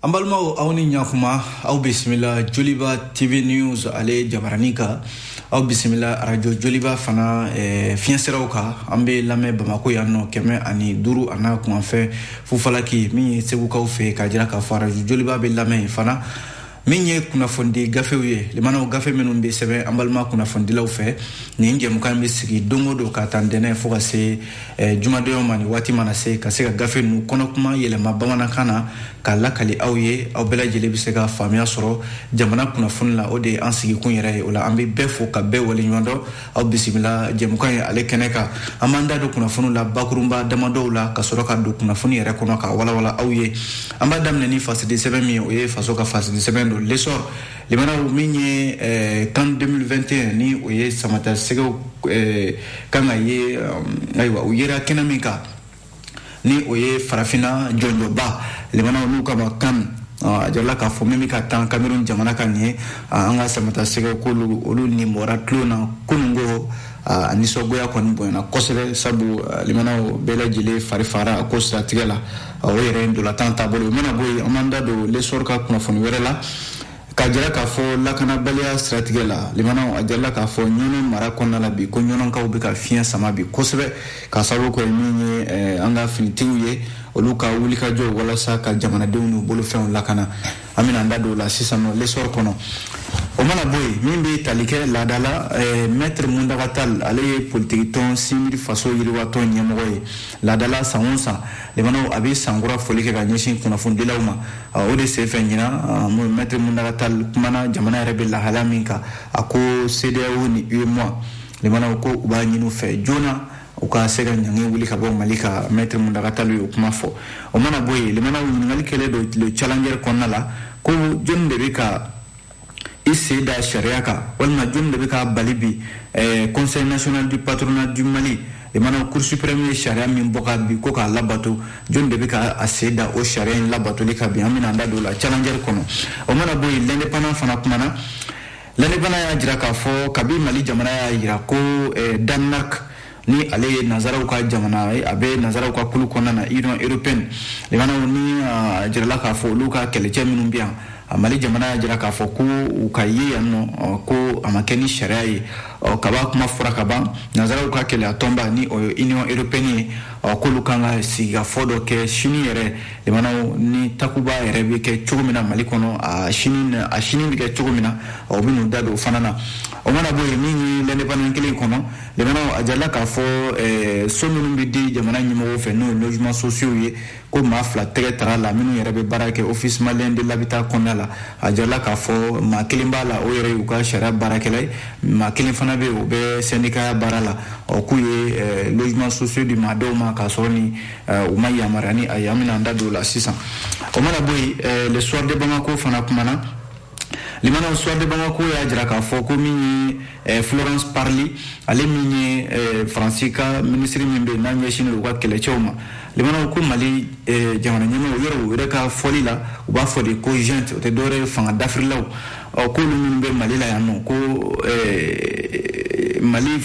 Ambalma awni nyakuma au bismillah Joliba TV News ale Jamaranika au bismillah radio Joliba fana fienserauka ambe lame Bamako yanno keme ani duru ana kuma fe fufalaki mi seguka fe kajira ka fara Joliba be lame fana minye kuna fondi gafewe limana gafe menun be sebe ambalma kuna fondi law fe ni nge mukan be sigi dongo do ka tandene fo ka se jumade yo mani wati mana se ka se gafe nu kono kuma yele mabana kana ka lakali awye aw bela jele be se ga famia soro jamana kuna funla o de ansigi kun yere o la ambe be fo ka be wali nyondo aw bismillah je mukan ale keneka amanda do kuna funla bakurumba damado la ka soro ka do kuna funi yere kono ka wala awye amba damne ni fasidi 7 mi o ye faso ka fasidi 7 l'essor les mana minye kan 2021 ni oye samata sego kan aye aywa uyera kenamika ni oye farafina jonjo ba les mana nu kama kan ajalla ka fo mimika tan Cameroun jamana kan ni anga samata sego kulu olu ni mora klona kunungo ani sogoya kon boyna kosele sabu limana bela jile farifara kosta tigala o yere ndo la tanta bolo mena boy amanda do l'essor ka kuna fon werela kajira ka fo lakana balia stratégie la limana ajalla ka fo nyono mara konna la bi ko nyono ka ubika fien sama bi kosebe ka sabu ko ni anga finitiuye oluka wulika jo wala sa ka jamana dewnu bolo fen lakana amina ndado la sisano l'essor kono o mana boy mimbe talike la dala maître mundagatal ale politique ton simiri faso yiri wato nyemoy la dala saonsa le mano abi sangura folike ga nyeshin kuna fundila uma o de se fenyina maître mundagatal kumana jamana rebe la halaminka ako CDAO ni UEMOA le mano ko uba nyinu fe jona uka sega nyangi wuli ka bo malika maître mundagatal yo kuma fo o mana boy le mano ngali kele do le challenger konnala ko jonde be ka ici da shariaka walma jumde be ka balibi conseil national du patronat du Mali le mana cour suprême sharia min boka bi ko ka labato jumde be ka aseda o sharia in labato le ka bi amina ndado la challenger kono o mana boy l'indépendant fana kumana l'indépendant ya jira ka fo kabi Mali jamana ya jira ko Danemark ni ale nazara ka jamana abe nazara ka kulu konna na Union européenne le mana ni jira la ka fo luka keleche minum bien Mali jamana jira ka fo ko ukaye yanno ko amakeni sharia kaba kuma fura kaba nazara ka kele atomba ni Union européenne ko lukanga siga fodo ke shini yere le mana ni takuba yere be ke chugumina Mali kono shini ke chugumina o binu dado fanana o mana boye mingi l'indépendant kele kono le mana ajala ka fo somunu bidi jamana nyimo fe no logements sociaux ye ko mafla tera la minu yere be barake office malien de l'habitat konala ajala ka fo ma kilimbala o yere uka shara barakele ma kilin fana be o be syndicat barala o kuye logements sociaux du madoma ka soni o maya marani ayamina ndado la 600 o mana boy le soir de Bamako fana kumana limana soir de Bamako ya jira ka fo ko mi Florence Parly ale mi Francisca ministre mimbe na nyeshini uka kele choma limana ko Mali jamana nyama yoro wure ka folila uba fodi ko gente o te dore fanga d'Afrique law ko lumbe Mali la yanno ko Mali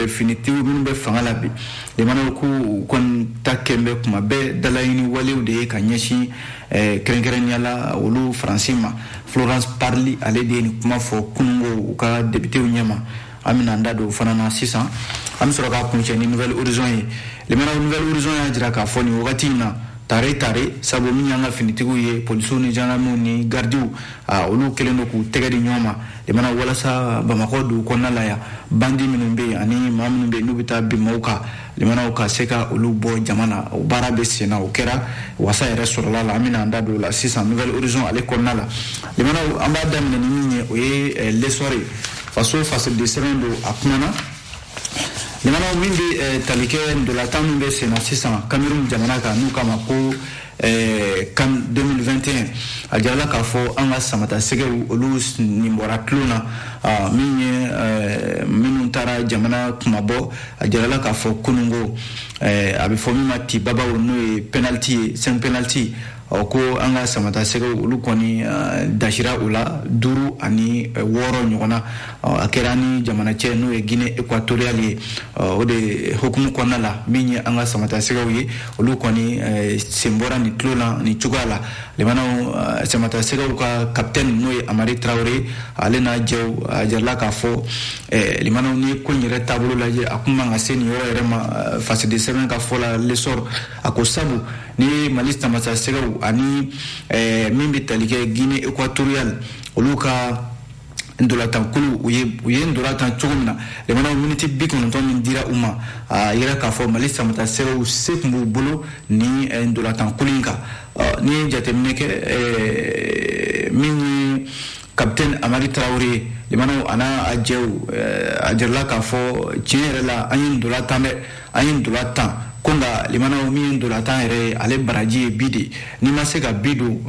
finitiu mimbe fanga labi limana ko kon takembe kuma be dalayini walew de ka nyeshi krenkrenya yala olu Francima Florence Parly ale de ni kuma fo kungo ka député nyama amina ndado fanana 600 am soro ka kunche ni nouvelle horizon yi le mena nouvelle horizon ya jira ka foni wakati na tare sabo minyanga finitigu ye police ni janamu ni gardiu olu kelendo ku tegadi nyoma le mena wala sa Bamako du konala ya bandi minumbe ani mamnumbe nubita bi mauka le mena ka seka olu bo jamana o barabe sena o kera wasa yere sorala la amina ndado la 600 nouvelle horizon ale konala le mena amba damne ni minye o ye le soirée faso facile de serendo akunana le mana mindi talike de la temps mbe sena 600 Cameroun jamana ka nu kama ko kan 2021 ajala ka fo anga samata sege olu ni mbora klona minun tara jamana kumabo ajala ka fo kunungo abi fo mimati baba no penalty 5 penalty ko an ka samata sɛgɛw olu kɔni dashira o la 5 ani 6 ɲɔgɔnna a kɛra ni jamana cɛ n'o ye Guinée équatoriale ye o de hukumu kɔnɔna la min ye an ka samata sɛgɛw ye olu kɔni sen bɔra ni tulo la ni cogoya la limanaw samata sɛgɛw ka capitaine n'o ye Amari Traoré ale n'a jɛw a jarala k'a fɔ limanaw ni ko in yɛrɛ taabolo lajɛ a kun man ka se nin yɔrɔ yɛrɛ ma fasidi sɛbɛn ka fɔ la lesor a ko sabu ni Mali samata sɛgɛw ani min bɛ tali kɛ Guinée équatoriale olu ka ndolatan kulu u ye ndolatan cogo min na limanaw miniti 90 min dira u ma a yɛrɛ k'a fɔ Mali samata sɛgɛw se kun b'u bolo ni ndolatan kulu in kan ni jateminɛ kɛ min ye capitaine Amari Traoré limanaw ana a jɛw a jarala k'a fɔ tiɲɛ yɛrɛ la an ye ndolatan dɛ an ye ndolatan ko nka limanaw min ye ndolatan yɛrɛ ale baraji ye bi de n'i ma se ka bi don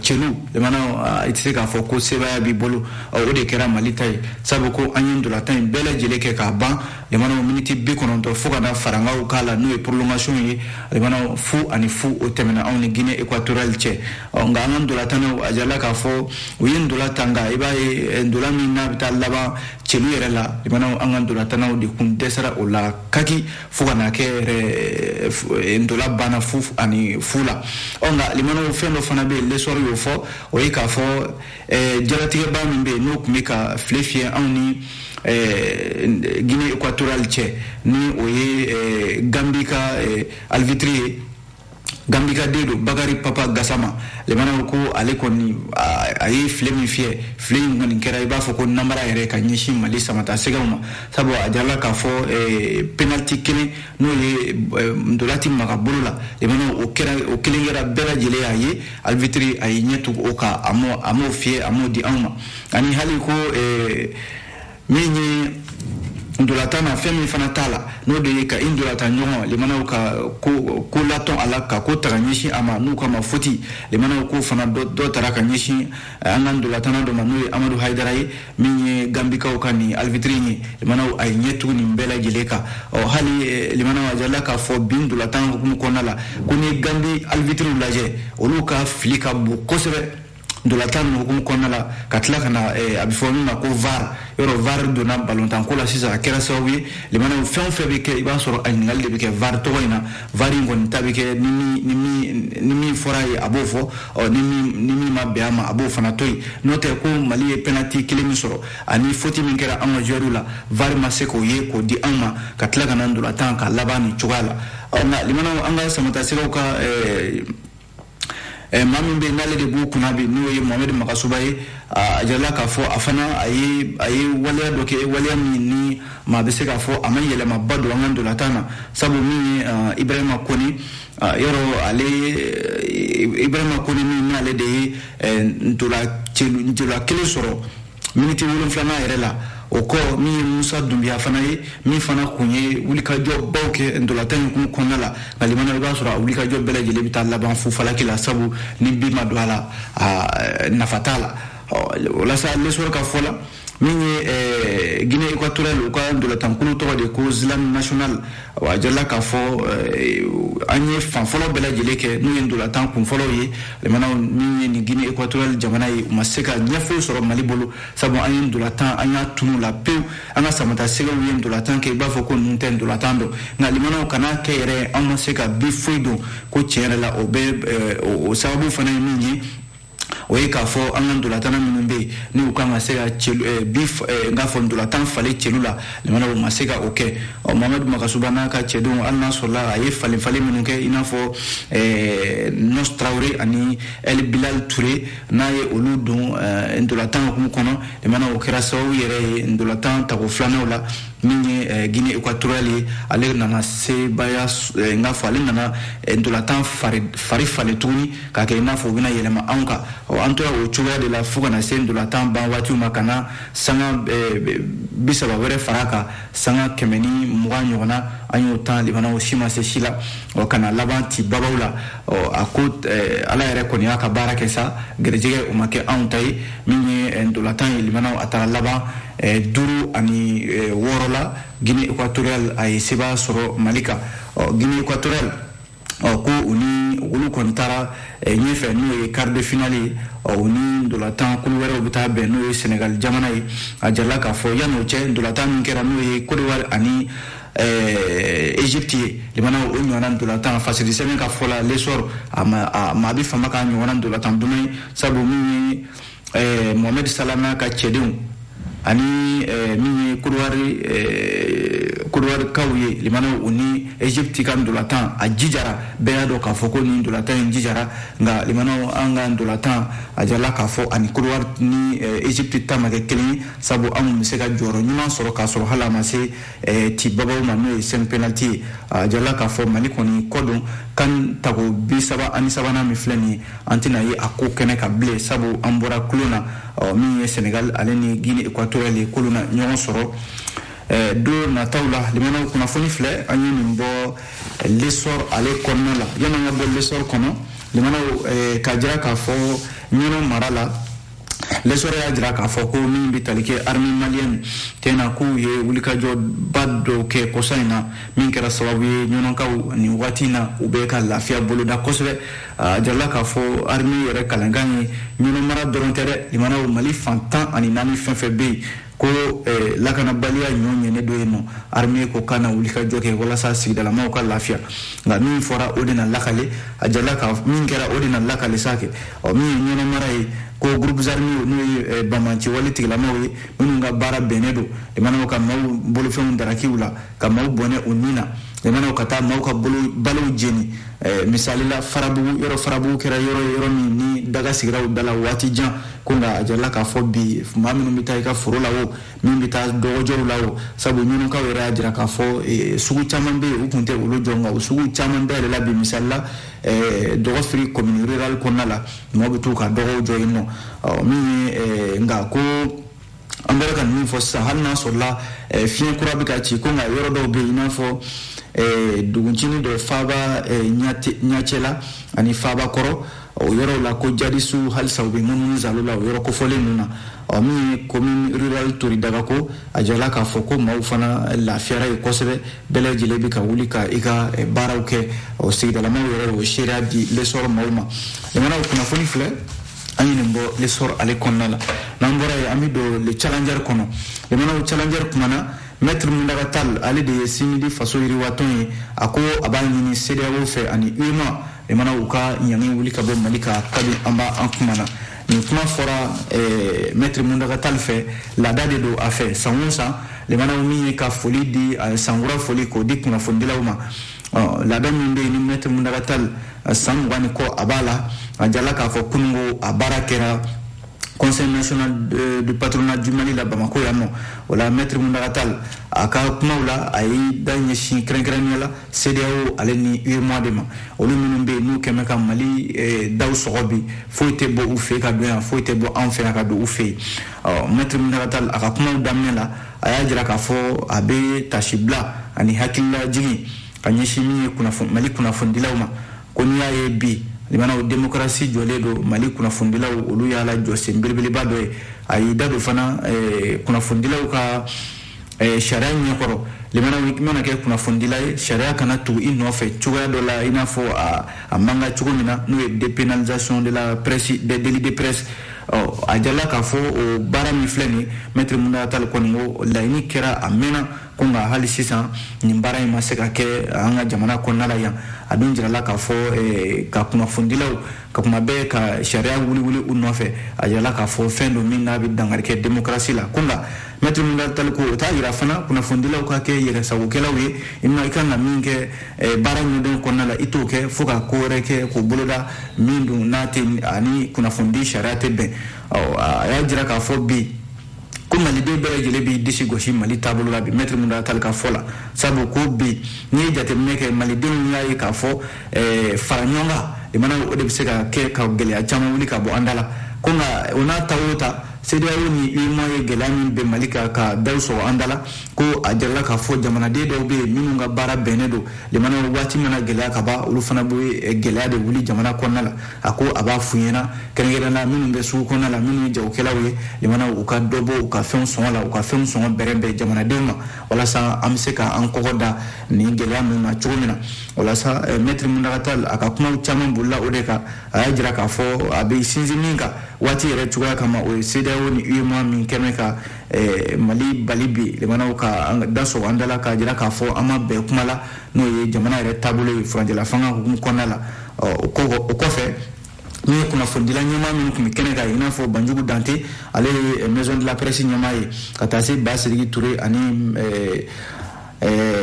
cɛlu limanaw i tɛ se k'a fɔ ko sebaya b'i bolo o de kɛra Mali ta ye sabu ko an ye ndolatan in bɛɛ lajɛlen kɛ k'a ban limanaw miniti 90 fo ka na farangaw k'a la n'o ye prolongation ye limanaw fu ani fu o tɛmɛna anw ni Guinée équatoriale cɛ nka an ka ndolatanew a jarala k'a fɔ u ye ndolatan nka i b'a ye ndola min n'a bɛ taa laban cɛlu yɛrɛ la limanaw an ka ndolatanaw de kun dɛsɛra o la kaki fo ka na kɛ yɛrɛ ndola bana fu ani fu la nka limanaw fɛn dɔ fana bɛ yen lesɔr y'o fɔ o ye k'a fɔ jaratigɛba min bɛ yen n'o tun bɛ ka file fiyɛ anw ni Guinée équatoriale cɛ ni o ye Gambie ka alvitri ye Gambie ka den don Bakari Papa Gassama limanaw ko ale kɔni a ye file min fiyɛ file in kɔni kɛra i b'a fɔ ko namara yɛrɛ ka ɲɛsin Mali samata sɛgɛw ma sabu a jarala k'a fɔ penalty kelen n'o ye ndolati maga bolo la limanaw o kelen kɛra bɛɛ lajɛlen y'a ye alvitri a ye ɲɛ tugu o kan a m'o fiyɛ a m'o di anw ma ani hali ko min ye ndolatan na fɛn min fana t'a la n'o de ye ka ndolatan ɲɔgɔn limanaw ka ko latɔn a la ka ko ta ka ɲɛsin a ma n'u ka ma foti limanaw ko fana dɔ taara ka ɲɛsin an ka ndolatana dɔ ma n'o ye Amadou Haidara ye min ye Gambikaw ka nin alvitri ye limanaw a ye ɲɛ tugu nin bɛɛ lajɛlen kan hali limanaw a jarala k'a fɔ bi ndolatan hukumu kɔnɔna la ko ni Gambie alvitriw lajɛ olu ka fili ka bon kosɛbɛ ndolatan no hukumu kɔnɔna la ka tila ka na a bɛ fɔ min ma ko VAR yɔrɔ VAR donna balontan ko la sisan a kɛra sababu ye limanaw fɛn o fɛn bɛ kɛ i b'a sɔrɔ a ɲininkali de bɛ kɛ VAR tɔgɔ in na VAR in kɔni ta bɛ kɛ ni min fɔra ye a b'o fɔ ni min ma bɛn a ma a b'o fana to yen n'o tɛ ko Mali ye penalty kelen min sɔrɔ ani faute min kɛra an ka joueurs la VAR ma se k'o ye k'o di an ma ka tila ka na ndolatan ka laban nin cogoya la nka limanaw an ka samata sɛgɛw ka maa min bɛ yen n'ale de b'u kunna bi n'o ye Mohamed Makasuba ye a jarala k'a fɔ a fana a ye waleya dɔ kɛ waleya min ni maa bɛ se k'a fɔ a ma yɛlɛmaba don an ka ndolatan na sabu min ye Ibrahima Koni yɔrɔ ale Ibrahima Koni min n'ale de ye ndola kelen sɔrɔ miniti 7 yɛrɛ la o kɔ min ye Musa Dumbiya fana ye min fana kun ye wulikajɔ baw kɛ ndolatan in kɔnɔna la nka limanaw i b'a sɔrɔ a wulikajɔ bɛɛ lajɛlen bɛ taa laban fu falaki la sabu ni bi ma don a la nafa t'a la walasa lesɔr ka fɔ la min ye Guinée équatoriale u ka ndolatan kulu tɔgɔ de ko Zlam National a jarala k'a fɔ an ye fan fɔlɔ bɛɛ lajɛlen kɛ n'u ye ndolatan kun fɔlɔw ye limanaw min ye ni Guinée équatoriale jamana ye u ma se ka ɲɛfoyi sɔrɔ Mali bolo sabu an ye ndolatan an y'a tunu la pewu an ka samata sɛgɛw ye ndolatan kɛ i b'a fɔ ko ninnu tɛ ndolatan dɔn nka limanaw kana kɛ yɛrɛ an ma se ka bi foyi dɔn ko tiɲɛ yɛrɛ la o bɛ o sababu fana ye min ye o ye k'a fɔ an ka ndolatana minnu bɛ yen n'u kan ka se ka n'a fɔ ndolatan falen cɛlu la limanaw ma se ka o kɛ Mohamed Makasuba n'a ka cɛdenw hali n'a sɔrɔla a ye falen minnu kɛ i n'a fɔ Nos Traoré ani El Bilal Touré n'a ye olu don ndolatan hukumu kɔnɔ limanaw o kɛra sababu yɛrɛ ye ndolatan tako filanan la min ye Guinée équatoriale ye ale nana sebaya n'a fɔ ale nana ndolatan fari falen tuguni k'a kɛ i n'a fɔ u bɛna yɛlɛma anw kan an tora o cogoya de la fo ka na se ndolatan ban waatiw ma ka na sanga 30 wɛrɛ fara kan sanga 120 ɲɔgɔnna an y'o tan limanaw si ma se si la ka na laban ti babaw la a ko ala yɛrɛ kɔni y'a ka baara kɛ sa gɛrɛjɛgɛ o ma kɛ anw ta ye min ye ndolatan ye limanaw a taara laban 5 ani 6 la Guinée équatoriale a ye seba sɔrɔ Mali kan Guinée équatoriale ko u ni olu kɔni taara ɲɛfɛ n'o ye quart de finale o ni ndolantan kulu wɛrɛw bɛ taa bɛn n'o ye Senegal jamana ye a jarala k'a fɔ yan'o cɛ ndolantan min kɛra n'o ye Côte d'Ivoire ani Égypte ye limana o ɲɔgɔnna ndolantan fasiri sɛbɛn ka fɔ la l'essor a ma bɛ fama ka ɲɔgɔnna ndolantan duman sabu min ye Mohamed Salah n'a ka cɛdenw ani min ye Côte d'Ivoire kaw ye limana o ni Égypte ka ndolantan a jijara bɛɛ y'a dɔn k'a fɔ ko ni ndolantan in jijara nka limana an ka ndolantan a jarala k'a fɔ ani Côte d'Ivoire ni Égypte ta ma kɛ kelen ye sabu an bɛ se ka jɔyɔrɔ ɲuman sɔrɔ k'a sɔrɔ hali a ma se tibagaw ma n'o ye 5 penalty ye a jarala k'a fɔ Mali kɔni kɔ don kan tago 73 min filɛ nin ye an tɛna ye a ko kɛnɛ ka bilen sabu an bɔra kulon na min ye Senegal ale ni Guinée équatoriale ye k'olu na ɲɔgɔn sɔrɔ don nataw la limana kunnafoni filɛ an ye nin bɔ l'essor ale kɔnɔna la yan'an ka bɔ l'essor kɔnɔ limana ka jira k'a fɔ ɲɔnɔ mara la l'essor y'a jira k'a fɔ ko min bɛ tali kɛ armée malienne tɛna k'u ye wulikajɔba dɔw kɛ kɔsa in na min kɛra sababu ye ɲɔnɔkaw nin waati in na u bɛ ka lafiya boloda kosɛbɛ a jarala k'a fɔ armée yɛrɛ kalankan ye ɲɔnɔ mara dɔrɔn tɛ dɛ limana Mali fantan ani naani fɛn fɛn bɛ yen ko lakanabaliya ɲɔ ɲɛnen dɔ yen nɔ armée ko kana wulikajɔ kɛ walasa sigidalamaw ka lafiya nka min fɔra o de na lakale a jarala ka min kɛra o de na lakale sa kɛ min ye ɲɔnɔ mara ye ko groupes armés n'o ye bamaci wale tigilamaw ye minnu ka baara bɛnnen don limanaw ka maaw bolofɛnw darakiw la ka maaw bɔnɛ u ni na limanaw ka taa maaw ka balow jeni misalila farabugu yɔrɔ farabugu kɛra yɔrɔ min ni daga sigira u dala waati jan ko nka a jarala k'a fɔ bi maa minnu bɛ taa i ka foro la o min bɛ taa dɔgɔjɔw la o sabu ɲɔnɔkaw yɛrɛ y'a jira k'a fɔ sugu caman bɛ yen u tun tɛ olu jɔ nka o sugu caman dayɛlɛla bi misalila dɔgɔfiri commune rurale kɔnɔna la maaw bɛ t'u ka dɔgɔw jɔ yen nɔ min ye nka ko an bɛra ka min fɔ sisan hali n'a sɔrɔla fiɲɛ kura bɛ ka ci ko nka yɔrɔ dɔw bɛ yen i n'a fɔ duguncini dɔ Faba ɲacɛ la ani Faba kɔrɔ o yɔrɔw la ko jadisu halisa u bɛ munumunu zalo la o yɔrɔ kofɔlen ninnu na min ye commune rurale Toridaga ko a jarala k'a fɔ ko maaw fana lafiyara ye kosɛbɛ bɛɛ lajɛlen bɛ ka wuli ka i ka baaraw kɛ sigidalamaw yɛrɛ o seereya di l'essor maaw ma limana kunnafoni filɛ an ye nin bɔ l'essor ale kɔnɔna la n'an bɔra yen an bɛ don le challenger kɔnɔ limana challenger kumana Maître Mundaga Tall ale de ye simidi faso yiriwatɔn ye a ko a b'a ɲini CEDEAO fɛ ani UEMOA limana u ka ɲangi wuli ka bɔ Mali ka kabi an kumana nin kuma fɔra Maître Mundaga Tall fɛ laada de don a fɛ san o san limana min ye ka foli di sankura foli k'o di kunnafonidilaw ma laada min bɛ yen ni Maître Mundaga Tall san 20 kɔ a b'a la a jarala k'a fɔ kunungo a baara kɛra Conseil national du patronat du Mali la Bamako yan nɔ o la Maître Mundaga Tall a ka kumaw la a ye da ɲɛsin kɛrɛnkɛrɛnnenya la CEDEAO ale ni UEMOA de ma olu minnu bɛ yen n'u kɛmɛ ka Mali daw sɔgɔ bi foyi tɛ bɔ u fɛ ka don yan foyi tɛ bɔ an fɛ yan ka don u fɛ yen Maître Mundaga Tall a ka kumaw daminɛ la a y'a jira k'a fɔ a bɛ tasibila ani hakilila jigin ka ɲɛsin min ye Mali kunnafonidilaw ma ko n'i y'a ye bi limana o démocratie jɔlen don Mali kunnafonidilaw olu y'a la jɔ sen belebeleba dɔ ye a y'i da don fana kunnafonidilaw ka sariya ɲɛkɔrɔ limana i mana kɛ kunnafonidila ye sariya kana tugu i nɔfɛ cogoya dɔ la i n'a fɔ a man ka cogo min na n'o ye dépénalisation de la presse des délits de presse a jarala k'a fɔ o baara min filɛ nin Maître Mundaga Tall kɔni ko laɲini kɛra a mɛnna ko nka hali sisan nin baara in ma se ka kɛ an ka jamana kɔnɔna la yan a dun jirala k'a fɔ ka kunnafonidilaw ka kuma bɛɛ ka sariya wuli u nɔfɛ a jirala k'a fɔ fɛn dɔ min n'a bɛ dankari kɛ démocratie la ko nka Maître Mundaga Tall ko o t'a jira fana kunnafonidilaw ka kɛ yɛrɛsagokɛlaw ye i kan ka min kɛ baara ɲɛdɔn kɔnɔna la i t'o kɛ fo ka ko wɛrɛ kɛ k'o boloda min dun n'a tɛ ani kunnafonidi sariya tɛ bɛn a y'a jira k'a fɔ bi ko maliden bɛɛ lajɛlen b'i disi gosi Mali taabolo la bi Maître Mundaga Tall ka fɔ la sabu ko bi n'i ye jateminɛ kɛ malidenw y'a ye k'a fɔ fara ɲɔgɔn kan o de bɛ se ka kɛ ka gɛlɛya caman wuli ka bɔ an da la ko nka o n'a ta o ta CEDEAO ni UEMOA ye gɛlɛya min bɛ Mali ka daw sɔrɔ an dala ko a jarala k'a fɔ jamanaden dɔw bɛ yen minnu ka baara bɛnnen don limanaw waati mana gɛlɛya ka ban olu fana bɛ gɛlɛya de wuli jamana kɔnɔna la a ko a b'a f'u ɲɛna kɛrɛnkɛrɛnnenya minnu bɛ sugu kɔnɔna la minnu ye jagokɛlaw ye limanaw u ka dɔ bɔ u ka fɛnw sɔngɔ la u ka fɛnw sɔngɔ bɛrɛ bɛn jamanadenw ma walasa an bɛ se ka an kɔkɔ da nin gɛlɛya ninnu na cogo min na walasa Maître Muntaka Tall a ka kumaw caman bolila o de kan a y'a jira k'a fɔ a bɛ sinsin min kan waati yɛrɛ cogoya kama o ye CEDEAO ni UEMOA min kɛmɛ ka Mali bali bi limanaw ka da sɔgɔ an dala k'a jira k'a fɔ an ma bɛn kuma la n'o ye jamana yɛrɛ taabolo ye furancɛla fanga hukumu kɔnɔna la o kɔfɛ ni ye kunnafonidila ɲɛmaa minnu tun bɛ kɛnɛ kan i n'a fɔ Banjugu Dante ale ye Maison de la Presse ɲɛmaa ye ka taa se Ba Sidiki Touré ani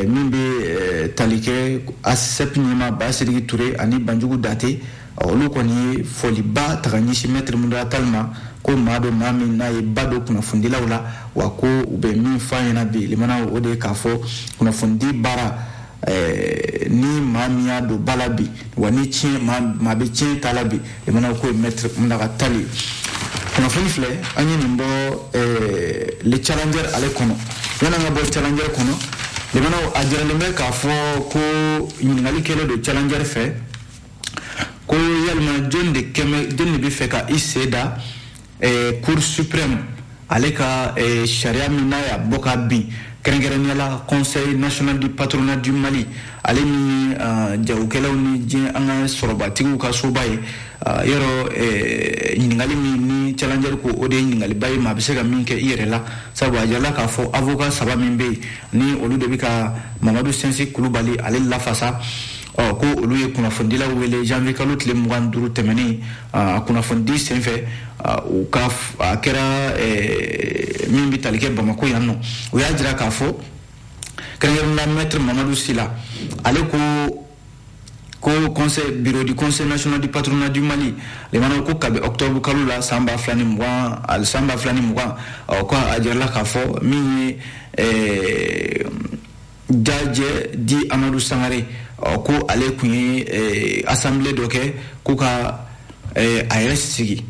min bɛ tali kɛ ASEP ɲɛmaa Ba Sidiki Touré ani Banjugu Dante olu kɔni ye foliba ta ka ɲɛsin Maître Muntaka Tall ma ko maa dɔ maa min n'a ye ba don kunnafonidilaw la wa ko u bɛ min f'a ɲɛna bi limanaw o de ye k'a fɔ kunnafonidi baara ni maa min y'a don ba la bi wa ni tiɲɛ maa bɛ tiɲɛ ta la bi limanaw ko ye Maître Muntaka Tall ye kunnafoni filɛ an ye nin bɔ le challenger ale kɔnɔ yan'an ka bɔ challenger kɔnɔ limanaw a jiralen bɛ k'a fɔ ko ɲininkali kɛlen don challenger fɛ ko yalima jɔn de bɛ fɛ ka i sen da Cour suprême ale ka sariya min n'a y'a bɔ ka bin kɛrɛnkɛrɛnnenya la Conseil national du patronat du Mali ale ni jagokɛlaw ni diɲɛ an ka sɔrɔbatigiw ka soba ye yɔrɔ ɲininkali min ni challenger ko o de ye ɲininkaliba ye maa bɛ se ka min kɛ i yɛrɛ la sabu a jirala k'a fɔ avocat 3 min bɛ yen ni olu de bɛ ka Mamadu Sɛnsi Kulubali ale lafasa ko olu ye kunnafonidilaw wele janvier kalo tile 25 tɛmɛnen a kunnafonidi senfɛ u ka a kɛra min bɛ tali kɛ Bamako yan nɔ u y'a jira k'a fɔ kɛrɛnkɛrɛnnenya Maître Mamadou Sylla ale ko bureau du conseil national du patronat du Mali limanaw ko kabi octobre kalo la san 2020 ko a jirala k'a fɔ min ye Jajɛ di Amadou Sangare ko ale kun ye assemblée dɔ kɛ ko ka a yɛrɛ sigi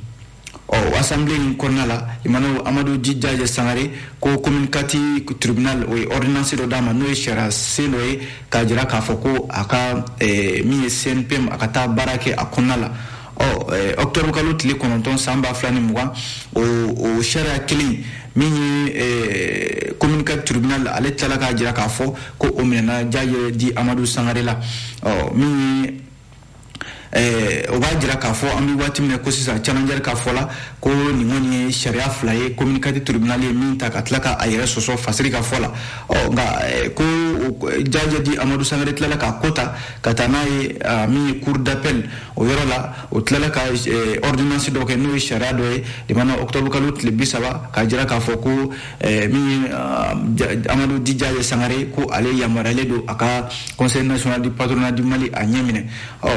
assemblée in kɔnɔna la limanaw Amadou Di Jajɛ Sangare ko communicatif tribunal o ye ordonnance dɔ d'a ma n'o ye sariya sen dɔ ye k'a jira k'a fɔ ko a ka min ye CNPM a ka taa baara kɛ a kɔnɔna la octobre kalo tile 9 san 2020 o sariya kelen min ye communicatif tribunal ale tilala k'a jira k'a fɔ ko o minɛna Jajɛ di Amadou Sangare la min ye o b'a jira k'a fɔ an bɛ waati min na ko sisan challenger k'a fɔ la ko nin kɔni ye sariya fila ye communicatif tribunal ye min ta ka tila ka a yɛrɛ sɔsɔ fasiri ka fɔ la nka ko Jajɛ di Amadou Sangare tilala k'a ko ta ka taa n'a ye min ye cour d'appel o yɔrɔ la o tilala ka ordonnance dɔ kɛ n'o ye sariya dɔ ye limanaw octobre kalo tile 30 k'a jira k'a fɔ ko min ye Amadou Di Jajɛ Sangare ko ale yamaruyalen don a ka conseil national du patronat du Mali a ɲɛ minɛ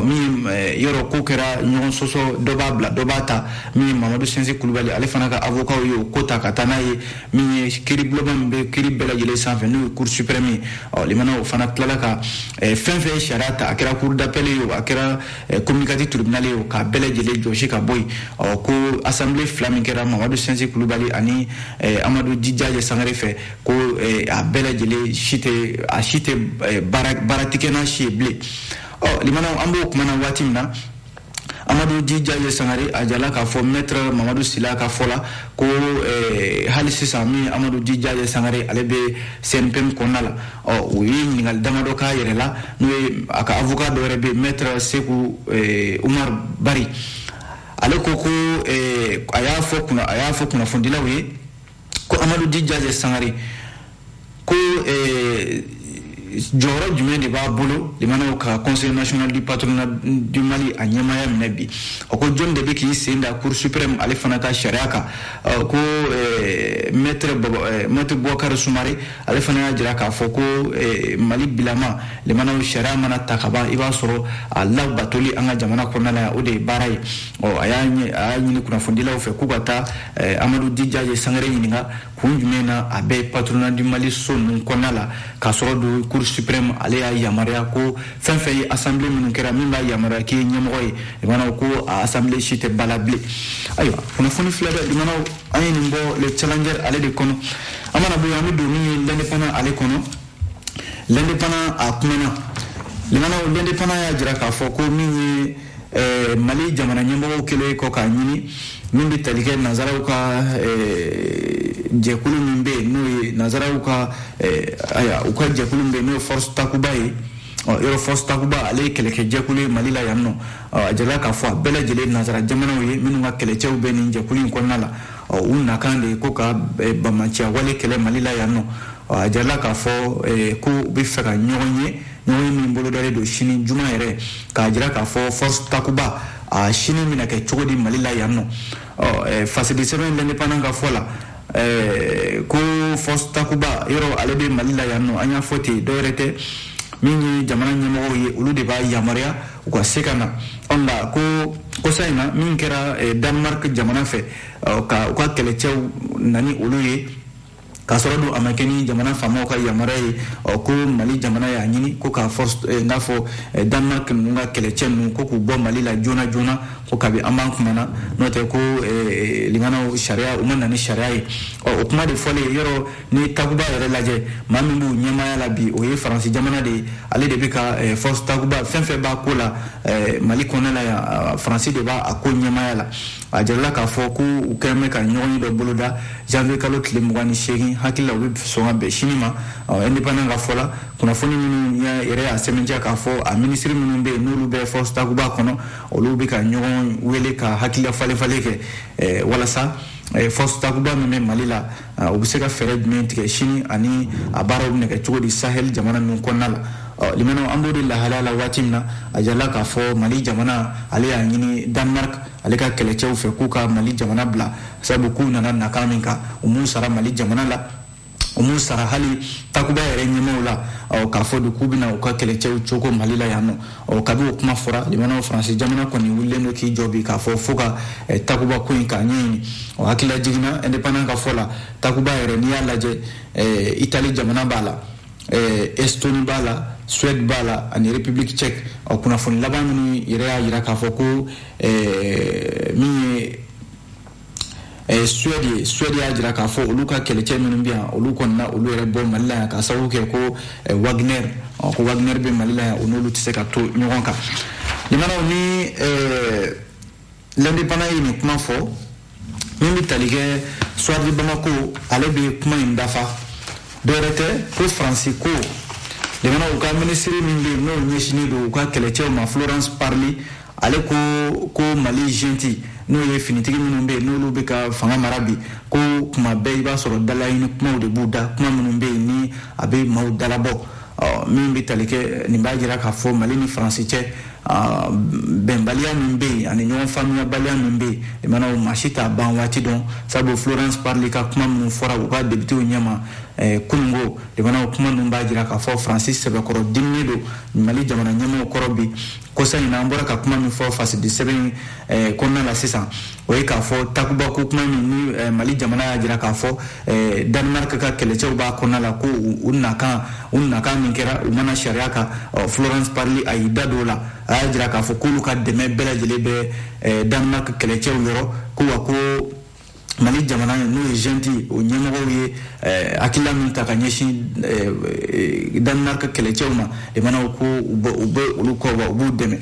min yɔrɔ ko kɛra ɲɔgɔn sɔsɔ dɔ b'a bila dɔ b'a ta min ye Mamadu Sɛnsi Kulubali ale fana ka avocat ye o ko ta ka taa n'a ye min ye kiiri bulonba min bɛ kiiri bɛɛ lajɛlen sanfɛ n'o ye cour suprême ye limanaw o fana tilala ka fɛn fɛn sariya ta a kɛra cour d'appel ye o a kɛra communicatif tribunal ye o k'a bɛɛ lajɛlen jɔsi ka bɔ yen ko assemblée fila min kɛra Mamadu Sɛnsi Kulubali ani Amadou Di Jajɛ Sangare fɛ ko a bɛɛ lajɛlen si tɛ baara tigɛ n'a si ye bilen limanaw an b'o kuma na waati min na Amadou Di Jajɛ Sangare a jala k'a fɔ Maître Mamadou Sylla ka fɔ la ko hali sisan min Amadou Di Jajɛ Sangare ale bɛ CNPM kɔnɔna la o ye ɲininkali damadɔ k'a yɛrɛ la n'o ye a ka avocat dɔ yɛrɛ bɛ Maître Seku Umar Bari ale ko a y'a fɔ kunnafonidilaw ye ko Amadou Di Jajɛ Sangare ko jɔyɔrɔ jumɛn de b'a bolo limanaw ka conseil national du patronat du Mali a ɲɛmaya minɛ bi ko jɔn de bɛ k'i sen da cour suprême ale fana ka sariya kan ko maître Boubacar Soumare ale fana y'a jira k'a fɔ ko Mali bilama limanaw sariya mana ta ka ban i b'a sɔrɔ a labatoli an ka jamana kɔnɔna la o de ye baara ye a y'a ɲini kunnafonidilaw fɛ k'u ka taa Amadou Di Jajɛ Sangare ɲininka kun jumɛn na a bɛ patronat du Mali so ninnu kɔnɔna la k'a sɔrɔ don cour cour suprême ale y'a yamaruya ko fɛn fɛn ye assemblée minnu kɛra min b'a yamaruya k'i ye ɲɛmɔgɔ ye limanaw ko a assemblée si tɛ bala bilen ayiwa kunnafoni filɛ dɛ limanaw an ye nin bɔ le challenger ale de kɔnɔ an mana bɔ yen an bɛ don min ye l'indépendant ale kɔnɔ l'indépendant a kumana limanaw l'indépendant y'a jira k'a fɔ ko min ye Mali jamana ɲɛmɔgɔw kɛlen kɔ k'a ɲini min bɛ tali kɛ nanzaraw ka jɛkulu min bɛ yen n'o ye nanzaraw ka u ka jɛkulu min bɛ yen n'o ye force takuba ye yɔrɔ force takuba ale ye kɛlɛkɛ jɛkulu ye Mali la yan nɔ a jirala k'a fɔ a bɛɛ lajɛlen nanzara jamanaw ye minnu ka kɛlɛcɛw bɛ nin jɛkulu in kɔnɔna la u nakan de ye ko ka bamaciya wale kɛlɛ Mali la yan nɔ a jirala k'a fɔ ko u bɛ fɛ ka ɲɔgɔn ye min bolodalen don sini juma yɛrɛ k'a jira k'a fɔ force takuba a sini bɛna kɛ cogo di Mali la yan nɔ fasidi sɛbɛn l'indépendant ka fɔ la ko force takuba yɔrɔ ale bɛ Mali la yan nɔ an y'a fɔ ten dɔwɛrɛ tɛ min ye jamana ɲɛmɔgɔw ye olu de b'a yamaruya u ka se ka na nka ko kosa in na min kɛra Danemark jamana fɛ u ka kɛlɛcɛw nani olu ye k'a sɔrɔ don a ma kɛ ni jamana faamaw ka yamaruya ye ko Mali jamana y'a ɲini ko k'a force n'a fɔ Danemark ninnu ka kɛlɛcɛ ninnu ko k'u bɔ Mali la joona joona ko kabi an b'an kumana n'o tɛ ko limanaw sariya u ma na ni sariya ye o kuma de fɔlen yɔrɔ ni takuba yɛrɛ lajɛ maa min b'u ɲɛmaya la bi o ye Faransi jamana de ye ale de bɛ ka force takuba fɛn fɛn b'a ko la Mali kɔnɔna la yan Faransi de b'a ko ɲɛmaya la a jirala k'a fɔ ko u kɛlen bɛ ka ɲɔgɔn ye dɔ boloda janvier kalo tile 28 hakili la u bɛ sɔn ka bɛn sini ma indépendant ka fɔ la kunnafoni minnu yɛrɛ y'a sɛbɛntiya k'a fɔ a minisiri minnu bɛ yen n'olu bɛ force takuba kɔnɔ olu bɛ ka ɲɔgɔn wele ka hakilila falen-falen kɛ walasa force takuba min bɛ Mali la u bɛ se ka fɛɛrɛ jumɛn tigɛ sini ani a baaraw bɛ kɛ cogo di Sahel jamana ninnu kɔnɔna la limanaw an b'o de lahalaya la waati min na a jirala k'a fɔ Mali jamana ale y'a ɲini Danemark ale ka kɛlɛcɛw fɛ k'u ka Mali jamana bila sabu k'u nana nakan min kan u m'u sara Mali jamana la u m'u sara hali takuba yɛrɛ ɲɛmaaw la k'a fɔ de k'u bɛna u ka kɛlɛcɛw cogo Mali la yan nɔ kabi o kuma fɔra limanaw Faransi jamana kɔni wulilen don k'i jɔ bi k'a fɔ fo ka takuba ko in k'a ɲɛɲini hakilila jiginna indépendant ka fɔ la takuba yɛrɛ n'i y'a lajɛ Italie jamana b'a la Estonie b'a la Suède b'a la ani République tchèque kunnafoni laban minnu yɛrɛ y'a jira k'a fɔ ko min ye Suède y'a jira k'a fɔ olu ka kɛlɛcɛ minnu bɛ yan olu kɔni na olu yɛrɛ bɔ Mali la yan k'a sababu kɛ ko Wagner bɛ Mali la yan o n'olu tɛ se ka to ɲɔgɔn kan limanaw ni l'indépendant ye nin kuma fɔ min bɛ tali kɛ Suwadi Bamako ale bɛ kuma in dafa dɔwɛrɛ tɛ ko Faransi ko limanaw ka minisiri min bɛ yen n'o ɲɛsinnen don u ka kɛlɛcɛw ma Florence Parly ale ko Mali junte n'o ye finitigi minnu bɛ yen n'olu bɛ ka fanga mara bi ko kuma bɛɛ i b'a sɔrɔ dalaɲini kumaw de b'u da kuma minnu bɛ yen ni a bɛ maaw dalabɔ min bɛ tali kɛ nin b'a jira k'a fɔ Mali ni Faransi cɛ bɛnbaliya min bɛ yen ani ɲɔgɔn faamuyabaliya min bɛ yen limanaw maa si t'a ban waati dɔn sabu Florence Parly ka kuma minnu fɔra u ka députéw ɲɛma kunungo limanaw kuma ninnu b'a jira k'a fɔ Faransi sɛbɛkɔrɔ diminen don Mali jamana ɲɛmɔgɔw kɔrɔ bi kosa in na an bɔra ka kuma min fɔ fasidi sɛbɛn kɔnɔna la sisan o ye k'a fɔ takuba ko kuma min ni Mali jamana y'a jira k'a fɔ Danemark ka kɛlɛcɛw b'a kɔnɔna la ko u nakan min kɛra u mana sariya kan Florence Parly a y'i da don o la a y'a jira k'a fɔ k'olu ka dɛmɛ bɛɛ lajɛlen bɛ Danemark kɛlɛcɛw yɔrɔ ko wa ko Mali jamana n'o ye junte o ɲɛmɔgɔw ye hakilila min ta ka ɲɛsin Danemark kɛlɛcɛw ma limanaw ko u bɛ olu kɔ wa u b'u dɛmɛ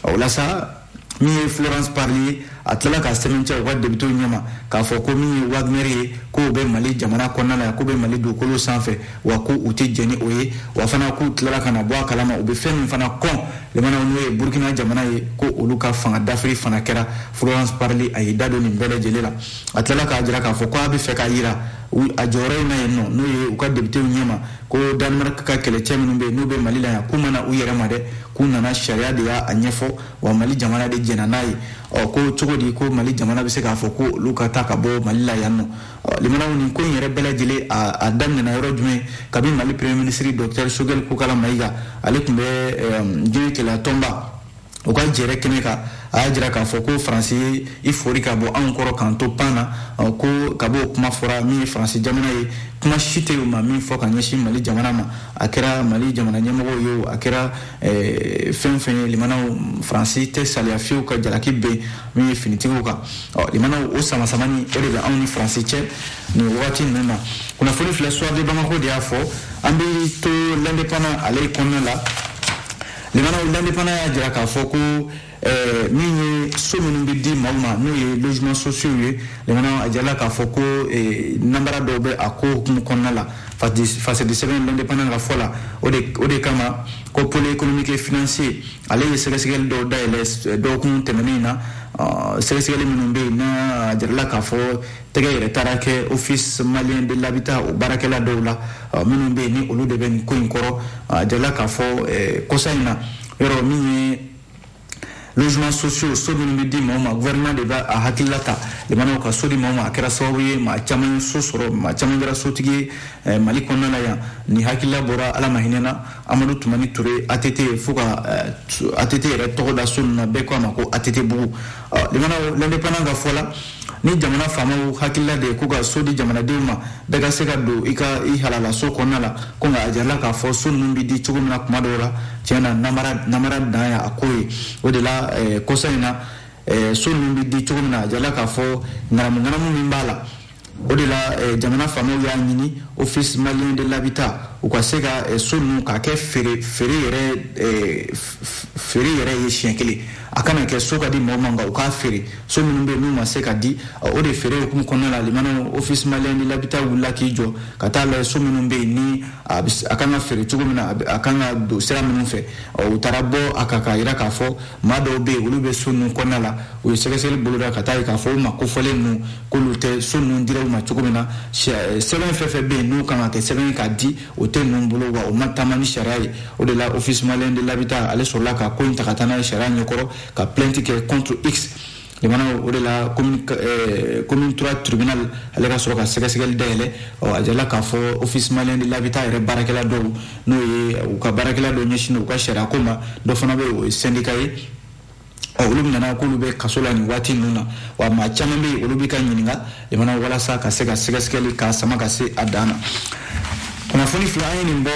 o la sa min ye Florence Parly a tilala ka sɛbɛntiya u ka députéw ɲɛma k'a fɔ ko min ye Wagner ye k'o bɛ Mali jamana kɔnɔna la k'o bɛ Mali dugukolo sanfɛ wa ko u tɛ jɛn ni o ye wa fana k'u tilala ka na bɔ a kalama u bɛ fɛn min fana kɔn limanaw n'o ye Burkina jamana ye ko olu ka fanga dafiri fana kɛra Florence Parly a y'i da don nin bɛɛ lajɛlen la a tilala k'a jira k'a fɔ ko a bɛ fɛ k'a jira a jɔyɔrɔ in na yen nɔ n'o ye u ka députéw ɲɛma ko Danemark ka kɛlɛcɛ minnu bɛ yen n'u bɛ Mali la yan k'u mana u yɛrɛ ma dɛ k'u nana sariya de y'a ɲɛfɔ wa Mali jamana de jɛnna n'a ye ko cogo di ko Mali jamana bɛ se k'a fɔ ko olu ka taa ka bɔ Mali la yan nɔ limanaw nin ko in yɛrɛ bɛɛ lajɛlen a daminɛna yɔrɔ jumɛn kabi Mali premier ministre Dr Choguel Kokala Mayiga ale tun bɛ diɲɛ kɛlɛ tɔnba u ka jɛrɛ kɛnɛ kan a jira k'a fɔ ko faransi i fori ka bɔ anw kɔrɔ k'an to pan na ko ka bɔ kuma fɔra min ye faransi jamana ye kuma si tɛ u ma min fɔ ka ɲɛsin Mali jamana ma a kɛra Mali jamana ɲɛmɔgɔw ye a kɛra fɛn fɛn ye limanaw faransi tɛ saliya fiyewu ka jalaki bɛ min ye finitigiw kan limanaw o samasamani o de bɛ anw ni faransi cɛ nin wagati ninnu na kunnafoni filɛ Soir de Bamako de y'a fɔ an bɛ to l'indépendant ale kɔnɔna la limanaw l'indépendant y'a jira k'a fɔ ko min ye so minnu bɛ di maaw ma n'o ye logement sociaux ye limanaw a jira k'a fɔ ko nanbara dɔw bɛ a ko hukumu kɔnɔna la fasedi sɛbɛn l'indépendant ka fɔ la o de kama ko pôle économique et financier ale ye sɛgɛsɛgɛli dɔw dayɛlɛ dɔgɔkun tɛmɛnen na sɛgɛsɛgɛli minnu bɛ yen n'a jirala k'a fɔ tɛgɛ yɛrɛ taara kɛ office malien de l'habitat o baarakɛla dɔw la minnu bɛ yen ni olu de bɛ nin ko in kɔrɔ a jirala k'a fɔ kɔsa in na yɔrɔ min ye logements sociaux so minnu bɛ di maaw ma gouvernement de b'a hakilila ta limanaw ka so di maaw ma a kɛra sababu ye maa caman ye so sɔrɔ maa caman kɛra sotigi ye Mali kɔnɔna la yan ni hakilila bɔra Ala ma hinɛ na Amadu Tumani Ture ATT fo ka ATT yɛrɛ tɔgɔ da so ninnu na bɛɛ ko a ma ko ATT bugu limanaw l'indépendant ka fɔ la ni jamana faamaw hakilila de k'u ka so di jamanadenw ma bɛɛ ka se ka don i halala so kɔnɔna la ko nka a jarala k'a fɔ so ninnu bɛ di cogo min na kuma dɔw la tiɲɛ na namara dan y'a ko ye o de la kɔsa in na so ninnu bɛ di cogo min na a jarala k'a fɔ ŋanamu min b'a la o de la jamana faamaw y'a ɲini office malien de l'habitat u ka se ka so ninnu k'a kɛ feere yɛrɛ ye siɲɛ kelen a kana kɛ so ka di maaw ma nka u k'a feere so minnu bɛ yen n'u ma se ka di o de feere hukumu kɔnɔna la limanaw office malien de l'habitat wulila k'i jɔ ka taa lajɛ so minnu bɛ yen ni a kan ka feere cogo min na a kan ka don sira minnu fɛ u taara bɔ a kan k'a jira k'a fɔ maa dɔw bɛ yen olu bɛ so ninnu kɔnɔna la u ye sɛgɛsɛgɛli boloda ka taa ye k'a fɔ u ma kofɔlen ninnu k'olu tɛ so ninnu dira u ma cogo min na sɛbɛn fɛn fɛn bɛ yen n'u kan ka kɛ sɛbɛn k'a di o tɛ ninnu bolo wa o ma taama ni sariya ye o de la office malien de l'habitat ale sɔrɔla ka ko in ta ka taa n'a ye sariya ɲɛkɔrɔ ka plainte kɛ contre X limanaw o de la commune 3 tribunal ale ka sɔrɔ ka sɛgɛsɛgɛli dayɛlɛ a jarala k'a fɔ office malien de l'habitat yɛrɛ baarakɛla dɔw n'o ye u ka baarakɛla dɔw ɲɛsinnen u ka sariya ko ma dɔ fana bɛ o ye syndicat ye olu nana k'olu bɛ kaso la nin waati ninnu na wa maa caman bɛ yen olu bɛ ka ɲininka limanaw walasa ka se ka sɛgɛsɛgɛli k'a sama ka se a dan na kunnafoni fila an ye nin bɔ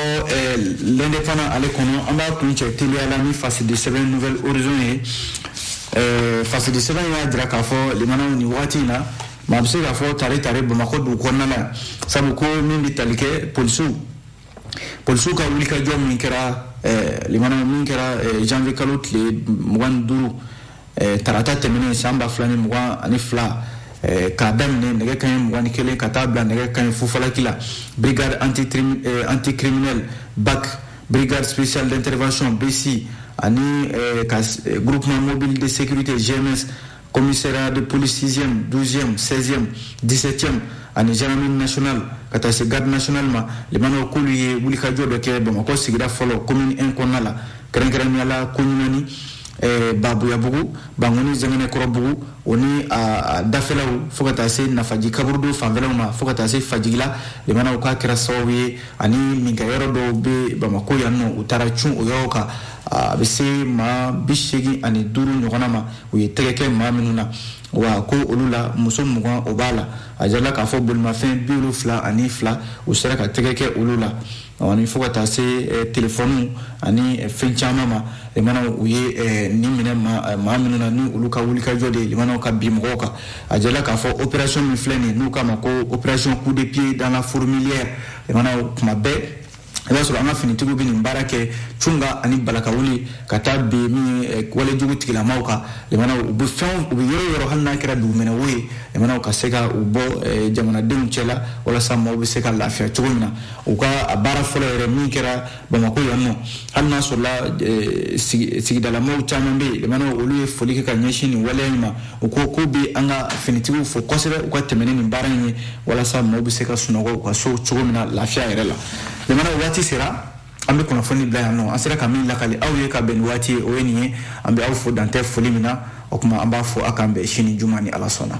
l'indépendant ale kɔnɔ an b'a kun cɛ teliya la ni fasidi sɛbɛn nouvelle horizon ye fasidi sɛbɛn y'a jira k'a fɔ limanaw nin wagati in na maa bɛ se k'a fɔ tare Bamakɔ dugu kɔnɔna la sabu ko min bɛ tali kɛ polisiw ka wulikajɔ min kɛra limanaw min kɛra janvier kalo tile 25 tarata tɛmɛnen san 2022 k'a daminɛ nɛgɛ kanɲɛ 21 ka taa bila nɛgɛ kanɲɛ fufalaki la brigade anticriminel BAC brigade spéciale d'intervention BC ani groupement mobile de sécurité GMS commissariat de police 6e 12e 16e 17e ani gendarmerie nationale ka taa se garde nationale ma limanaw k'olu ye wulikajɔ dɔ kɛ Bamakɔ sigida fɔlɔ commune 1 kɔnɔna la kɛrɛnkɛrɛnnenya la Koɲumani Babuyabugu Bangoni Zɛngɛnɛkɔrɔbugu o ni a dafɛlaw fo ka taa se Nafaji kaburudo fanfɛlaw ma fo ka taa se Fajigila limanaw k'a kɛra sababu ye ani minkɛyɔrɔ dɔw bɛ Bamakɔ yan nɔ u taara cun o yɔrɔ kan a bɛ se maa 85 ɲɔgɔnna ma u ye tɛgɛ kɛ maa minnu na wa ko olu la muso 20 o b'a la a jarala k'a fɔ bolimafɛn 72 u sera ka tɛgɛ kɛ olu la ani fo ka taa se téléphone ani fɛn caman ma limanaw u ye nin minɛ maa minnu na ni olu ka wulikajɔ de limanaw ka bi mɔgɔw kan a jarala k'a fɔ opération min filɛ nin n'u k'a ma ko opération coup de pied dans la fourmilière limanaw kuma bɛɛ i b'a sɔrɔ an ka finitigiw bɛ nin baara kɛ cunga ani balakawuli ka taa bin min ye walejugu tigilamaw kan limanaw u bɛ yɔrɔ hali n'a kɛra dugumɛnɛwo ye limanaw ka se ka u bɔ jamanadenw cɛla walasa maaw bɛ se ka lafiya cogo min na u ka a baara fɔlɔ yɛrɛ min kɛra Bamakɔ yan nɔ hali n'a sɔrɔla sigidalamaw caman bɛ yen limanaw olu ye foli kɛ ka ɲɛsin nin waleya in ma u ko ko bɛ an ka finitigiw fo kosɛbɛ u ka tɛmɛ ni nin baara in ye walasa maaw bɛ se ka sunɔgɔ u ka so cogo min na lafiya yɛrɛ la limanaw waati sera an bɛ kunnafoni bila yan nɔ an sera ka min lakali aw ye ka bɛn ni waati ye o ye nin ye an bɛ aw fo dantɛ foli min na o kuma an b'a fɔ a k'an bɛn sini juma ni Ala sɔnna